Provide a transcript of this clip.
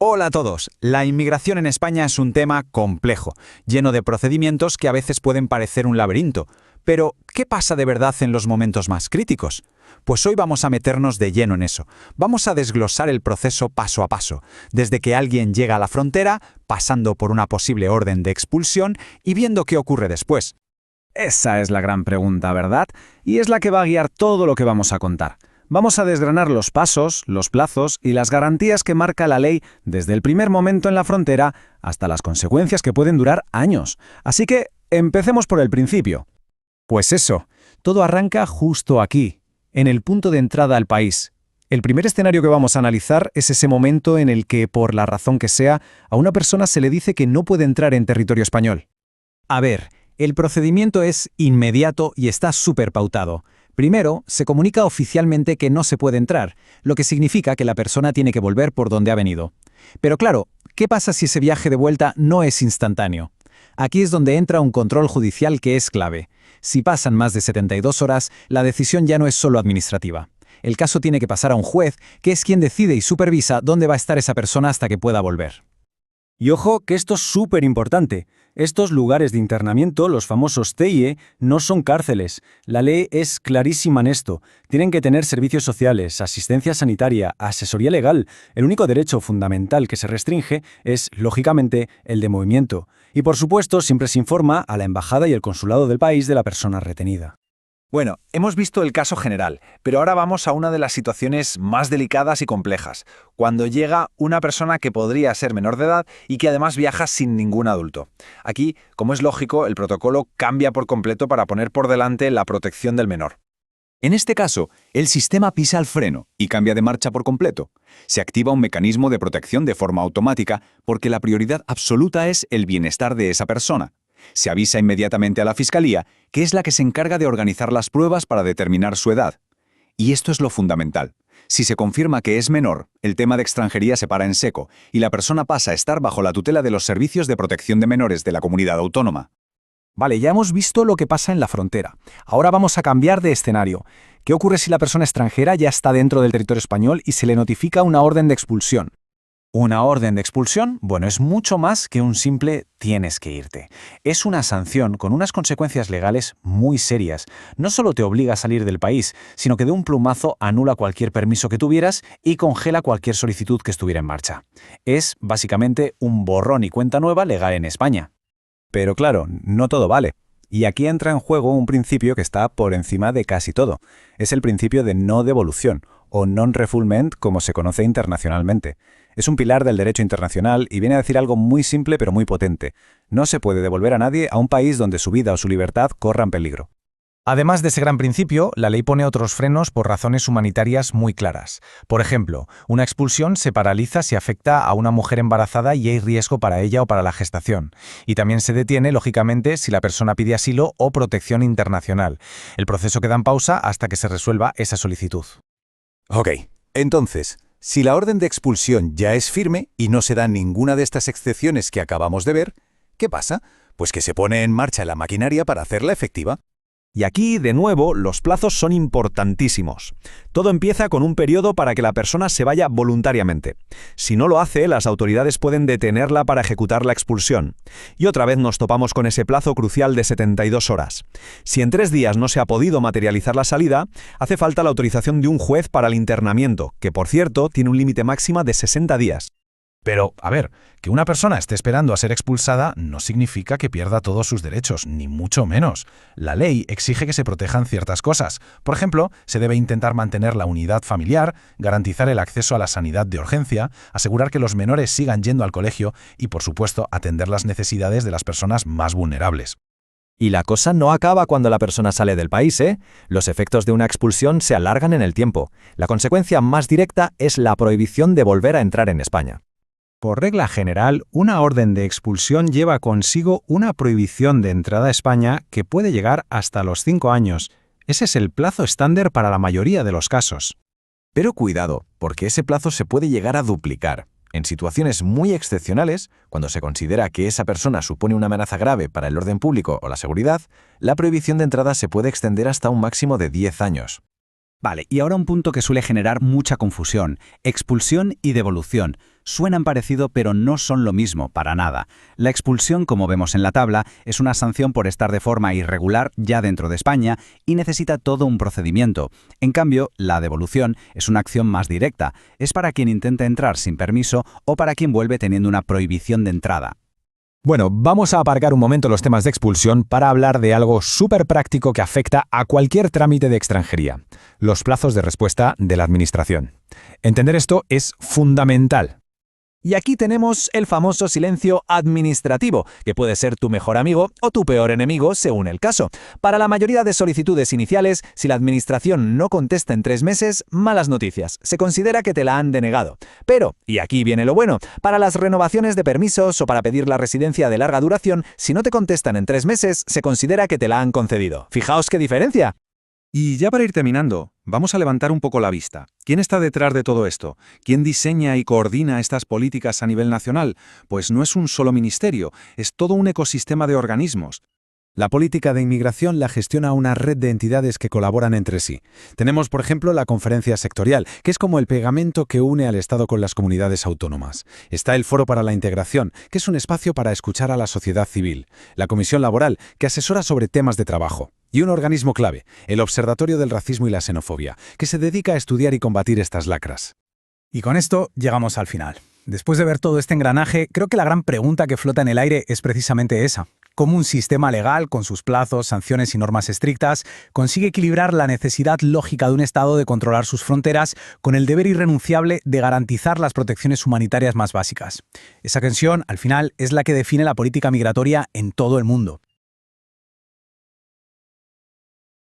Hola a todos. La inmigración en España es un tema complejo, lleno de procedimientos que a veces pueden parecer un laberinto. Pero, ¿qué pasa de verdad en los momentos más críticos? Pues hoy vamos a meternos de lleno en eso. Vamos a desglosar el proceso paso a paso, desde que alguien llega a la frontera, pasando por una posible orden de expulsión y viendo qué ocurre después. Esa es la gran pregunta, ¿verdad? Y es la que va a guiar todo lo que vamos a contar. Vamos a desgranar los pasos, los plazos y las garantías que marca la ley desde el primer momento en la frontera hasta las consecuencias que pueden durar años. Así que empecemos por el principio. Pues eso, todo arranca justo aquí, en el punto de entrada al país. El primer escenario que vamos a analizar es ese momento en el que, por la razón que sea, a una persona se le dice que no puede entrar en territorio español. A ver, el procedimiento es inmediato y está súper pautado. Primero, se comunica oficialmente que no se puede entrar, lo que significa que la persona tiene que volver por donde ha venido. Pero claro, ¿qué pasa si ese viaje de vuelta no es instantáneo? Aquí es donde entra un control judicial que es clave. Si pasan más de 72 horas, la decisión ya no es solo administrativa. El caso tiene que pasar a un juez, que es quien decide y supervisa dónde va a estar esa persona hasta que pueda volver. Y ojo que esto es súper importante. Estos lugares de internamiento, los famosos CIE, no son cárceles. La ley es clarísima en esto. Tienen que tener servicios sociales, asistencia sanitaria, asesoría legal. El único derecho fundamental que se restringe es, lógicamente, el de movimiento. Y por supuesto, siempre se informa a la embajada y el consulado del país de la persona retenida. Bueno, hemos visto el caso general, pero ahora vamos a una de las situaciones más delicadas y complejas, cuando llega una persona que podría ser menor de edad y que además viaja sin ningún adulto. Aquí, como es lógico, el protocolo cambia por completo para poner por delante la protección del menor. En este caso, el sistema pisa el freno y cambia de marcha por completo. Se activa un mecanismo de protección de forma automática porque la prioridad absoluta es el bienestar de esa persona. Se avisa inmediatamente a la Fiscalía, que es la que se encarga de organizar las pruebas para determinar su edad. Y esto es lo fundamental. Si se confirma que es menor, el tema de extranjería se para en seco y la persona pasa a estar bajo la tutela de los servicios de protección de menores de la comunidad autónoma. Vale, ya hemos visto lo que pasa en la frontera. Ahora vamos a cambiar de escenario. ¿Qué ocurre si la persona extranjera ya está dentro del territorio español y se le notifica una orden de expulsión? Una orden de expulsión, bueno, es mucho más que un simple tienes que irte. Es una sanción con unas consecuencias legales muy serias. No solo te obliga a salir del país, sino que de un plumazo anula cualquier permiso que tuvieras y congela cualquier solicitud que estuviera en marcha. Es, básicamente, un borrón y cuenta nueva legal en España. Pero claro, no todo vale. Y aquí entra en juego un principio que está por encima de casi todo. Es el principio de no devolución, o non-refoulement como se conoce internacionalmente. Es un pilar del derecho internacional y viene a decir algo muy simple pero muy potente. No se puede devolver a nadie a un país donde su vida o su libertad corran peligro. Además de ese gran principio, la ley pone otros frenos por razones humanitarias muy claras. Por ejemplo, una expulsión se paraliza si afecta a una mujer embarazada y hay riesgo para ella o para la gestación. Y también se detiene, lógicamente, si la persona pide asilo o protección internacional. El proceso queda en pausa hasta que se resuelva esa solicitud. Ok, entonces, si la orden de expulsión ya es firme y no se da ninguna de estas excepciones que acabamos de ver, ¿qué pasa? Pues que se pone en marcha la maquinaria para hacerla efectiva. Y aquí, de nuevo, los plazos son importantísimos. Todo empieza con un periodo para que la persona se vaya voluntariamente. Si no lo hace, las autoridades pueden detenerla para ejecutar la expulsión. Y otra vez nos topamos con ese plazo crucial de 72 horas. Si en 3 días no se ha podido materializar la salida, hace falta la autorización de un juez para el internamiento, que por cierto tiene un límite máximo de 60 días. Pero, a ver, que una persona esté esperando a ser expulsada no significa que pierda todos sus derechos, ni mucho menos. La ley exige que se protejan ciertas cosas. Por ejemplo, se debe intentar mantener la unidad familiar, garantizar el acceso a la sanidad de urgencia, asegurar que los menores sigan yendo al colegio y, por supuesto, atender las necesidades de las personas más vulnerables. Y la cosa no acaba cuando la persona sale del país, ¿eh? Los efectos de una expulsión se alargan en el tiempo. La consecuencia más directa es la prohibición de volver a entrar en España. Por regla general, una orden de expulsión lleva consigo una prohibición de entrada a España que puede llegar hasta los 5 años. Ese es el plazo estándar para la mayoría de los casos. Pero cuidado, porque ese plazo se puede llegar a duplicar. En situaciones muy excepcionales, cuando se considera que esa persona supone una amenaza grave para el orden público o la seguridad, la prohibición de entrada se puede extender hasta un máximo de 10 años. Vale, y ahora un punto que suele generar mucha confusión. Expulsión y devolución. Suenan parecido, pero no son lo mismo, para nada. La expulsión, como vemos en la tabla, es una sanción por estar de forma irregular ya dentro de España y necesita todo un procedimiento. En cambio, la devolución es una acción más directa. Es para quien intenta entrar sin permiso o para quien vuelve teniendo una prohibición de entrada. Bueno, vamos a aparcar un momento los temas de expulsión para hablar de algo súper práctico que afecta a cualquier trámite de extranjería: los plazos de respuesta de la administración. Entender esto es fundamental. Y aquí tenemos el famoso silencio administrativo, que puede ser tu mejor amigo o tu peor enemigo según el caso. Para la mayoría de solicitudes iniciales, si la administración no contesta en 3 meses, malas noticias. Se considera que te la han denegado. Pero, y aquí viene lo bueno, para las renovaciones de permisos o para pedir la residencia de larga duración, si no te contestan en 3 meses, se considera que te la han concedido. Fijaos qué diferencia. Y ya para ir terminando, vamos a levantar un poco la vista. ¿Quién está detrás de todo esto? ¿Quién diseña y coordina estas políticas a nivel nacional? Pues no es un solo ministerio, es todo un ecosistema de organismos. La política de inmigración la gestiona una red de entidades que colaboran entre sí. Tenemos, por ejemplo, la Conferencia Sectorial, que es como el pegamento que une al Estado con las comunidades autónomas. Está el Foro para la Integración, que es un espacio para escuchar a la sociedad civil. La Comisión Laboral, que asesora sobre temas de trabajo. Y un organismo clave, el Observatorio del Racismo y la Xenofobia, que se dedica a estudiar y combatir estas lacras. Y con esto llegamos al final. Después de ver todo este engranaje, creo que la gran pregunta que flota en el aire es precisamente esa. ¿Cómo un sistema legal, con sus plazos, sanciones y normas estrictas, consigue equilibrar la necesidad lógica de un Estado de controlar sus fronteras con el deber irrenunciable de garantizar las protecciones humanitarias más básicas? Esa tensión, al final, es la que define la política migratoria en todo el mundo.